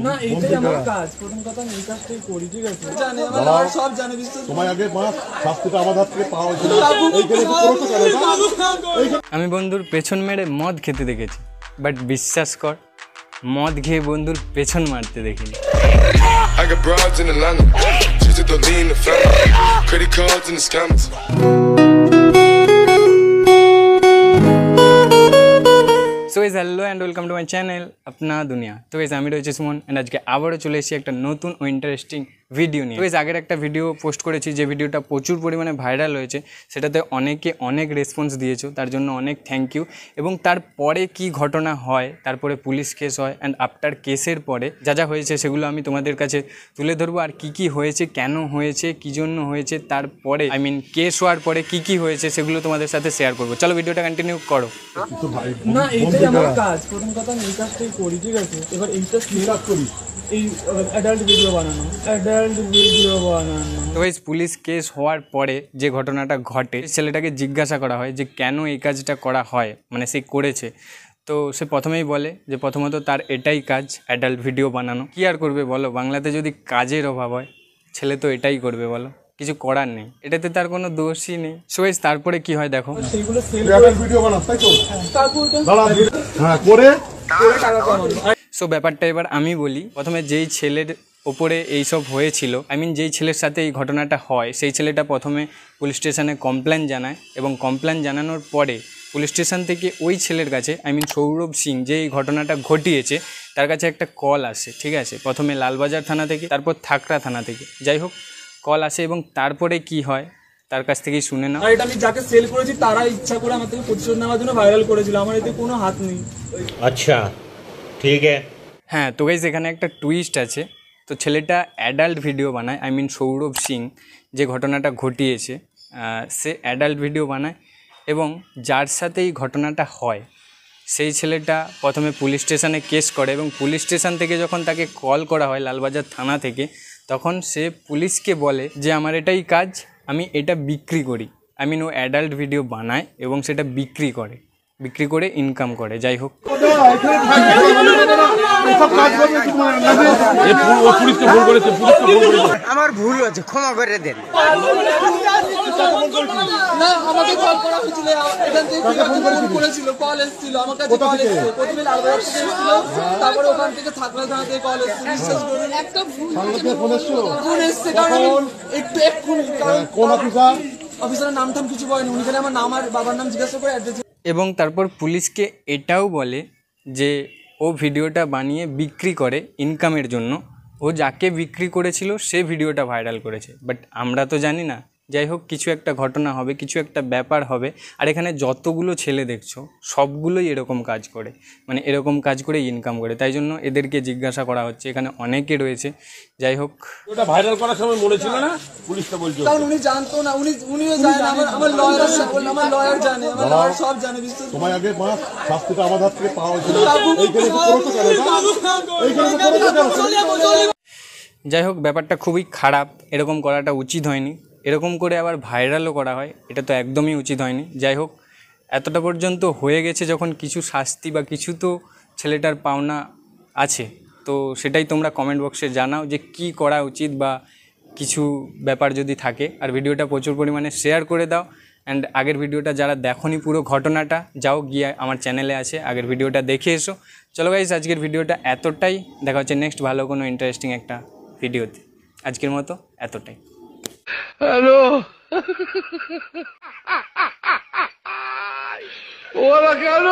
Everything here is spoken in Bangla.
না এইটাই আমার কাজ, প্রথম কথা আমি এই কাজটাই করি, ঠিক আছে? জানে আমার সব জানে, বিশ্বাস তোমায় আগে মা শাস্তিটা আমার হাত থেকে পাওয়া উচিত। আমি বন্ধুর পেছন মেরে মদ খেতে দেখেছি, বাট বিশ্বাস কর মদ খেয়ে বন্ধুর পেছন মারতে দেখিনি। I got broads in Atlanta, just to lean the family, credit cards and the scammers. So guys, hello and welcome to my channel अपना दुनिया। तो guys আমি রয়েছে সুমন এন্ড আজকে আবারও চলে এসেছি একটা নতুন ও ইন্টারেস্টিং ভিডিও নিয়ে। তো guys আগের একটা ভিডিও পোস্ট করেছি, যে ভিডিওটা প্রচুর পরিমাণে ভাইরাল হয়েছে, সেটাতে অনেকে অনেক রেসপন্স দিয়েছো, তার জন্য অনেক থ্যাংক ইউ। এবং তারপরে কি ঘটনা হয়, তারপরে পুলিশ কেস হয় অ্যান্ড আফটার কেসের পরে যা যা হয়েছে সেগুলো আমি তোমাদের কাছে তুলে ধরবো। আর কি হয়েছে, কেন হয়েছে, কী জন্য হয়েছে, তারপরে কেস হওয়ার পরে কি হয়েছে সেগুলো তোমাদের সাথে শেয়ার করবো। চলো ভিডিওটা কন্টিনিউ করো। না এইটাই আমার কাজ, প্রথম কথা আমি এই কাজটাই করি, ঠিক আছে? এবার এইটা স্টার্ট করি, এই অ্যাডাল্ট ভিডিও বানানো। তো গাইস পুলিশ কেস হওয়ার পরে যে ঘটনাটা ঘটে, ছেলেটাকে জিজ্ঞাসা করা হয় যে কেন এই কাজটা করা হয়, মানে সে করেছে। তো সে প্রথমেই বলে যে প্রথমত তার এটাই কাজ, অ্যাডাল্ট ভিডিও বানানো। কি আর করবে বলো, বাংলাতে যদি কাজের অভাব হয় ছেলে তো এটাই করবে বলো, কিছু করার নেই, এটাতে তার কোনো দোষই নেই। সো গাইস তারপরে কি হয় দেখো। সো ব্যাপারটা এবার আমি বলি। প্রথমে যেই ছেলের ওপরে এইসব হয়েছিল, যেই ছেলের সাথে এই ঘটনাটা হয়, সেই ছেলেটা প্রথমে পুলিশ স্টেশনে কমপ্লেন জানায় এবং কমপ্লেন জানানোর পরে পুলিশ স্টেশন থেকে ওই ছেলের কাছে সৌরভ সিং যে এই ঘটনাটা ঘটিয়েছে তার কাছে একটা কল আসে, ঠিক আছে? প্রথমে লালবাজার থানা থেকে, তারপর থাকড়া থানা থেকে, যাই হোক কল আসে। এবং তারপরে কি হয় তার কাছ থেকেই শুনে নাও। এটা আমি যাকে সেল করেছি তারা ইচ্ছা করে আমার থেকে প্রতিশোধ নেওয়ার জন্য ভাইরাল করেছিল, আমার এতে কোনো হাত নেই। আচ্ছা ঠিক আছে। হ্যাঁ তো গাইস এখানে একটা টুইস্ট আছে। তো ছেলেটা অ্যাডাল্ট ভিডিও বানায়, সৌরভ সিং যে ঘটনাটা ঘটিয়েছে সে অ্যাডাল্ট ভিডিও বানায়। এবং যার সাথে এই ঘটনাটা হয় সেই ছেলেটা প্রথমে পুলিশ স্টেশনে কেস করে, এবং পুলিশ স্টেশন থেকে যখন তাকে কল করা হয় লালবাজার থানা থেকে, তখন সে পুলিশকে বলে যে আমার এটাই কাজ, আমি এটা বিক্রি করি। ও অ্যাডাল্ট ভিডিও বানায় এবং সেটা বিক্রি করে ইনকাম করে। যাই হোক আমার ভুল হয়েছে, ক্ষমা করে দেন। না আমাকে কল করা হয়েছিল, এখান থেকে ফোন করেছিল, কল এসেছিল আমার কাছে, কল এসেছে প্রথমে লালবাজার থেকে এসেছিল, তারপরে ওখান থেকে থাকড়া থানা থেকে কল এসেছে। বিশ্বাস করুন একটা ফোন এসেছে, কারণ একটু এক্ষুনি, কোন অফিসারের নাম টাম কিছু বলেনি, উনি খালি আমার নাম আর বাবার নাম জিজ্ঞাসা করে অ্যাড্রেস। এবং তারপর পুলিশকে এটাও বলে যে ও ভিডিওটা বানিয়ে বিক্রি করে ইনকামের জন্য, ও যাকে বিক্রি করেছিল সে ভিডিওটা ভাইরাল করেছে, বাট আমরা তো জানি না। যাই হোক কিছু একটা ঘটনা হবে, কিছু একটা ব্যাপার হবে। আর এখানে যতগুলো ছেলে দেখছো সবগুলোই এরকম কাজ করে, এরকম কাজ করে ইনকাম করে, তাই জন্য এদেরকে জিজ্ঞাসা করা হচ্ছে। এখানে অনেকে রয়েছে। যাই হোক ওটা ভাইরাল করার সময় মনে ছিল না, পুলিশটা বলছে কারণ উনি জানতো না, উনিও জানেন, আমার লয়ার জানে, আমার লয়ার সব জানে। বিশ্বাস তোমায় আগে মা শাস্তিটা আমার হাত থেকে পাওয়া উচিত। যাই হোক ব্যাপারটা খুবই খারাপ, এরকম করাটা উচিত হয়নি। এরকম করে আবার ভাইরালও করা হয়, এটা তো একদমই উচিত হয়নি। যাই হোক এতটা পর্যন্ত হয়ে গেছে যখন, কিছু শাস্তি বা কিছু তো ছেলেটার পাওনা আছে, তো সেটাই তোমরা কমেন্ট বক্সে জানাও যে কি করা উচিত বা কিছু ব্যাপার যদি থাকে। আর ভিডিওটা প্রচুর পরিমাণে শেয়ার করে দাও। অ্যান্ড আগের ভিডিওটা যারা দেখোনি পুরো ঘটনাটা, যাও গিয়ে আমার চ্যানেলে আছে, আগের ভিডিওটা দেখে এসো। চলো গাইস আজকের ভিডিওটা এতটাই, দেখা হচ্ছে নেক্সট ভালো কোনো ইন্টারেস্টিং একটা ভিডিওতে। আজকের মতো এতটাই। হ্যালো ওরা কেন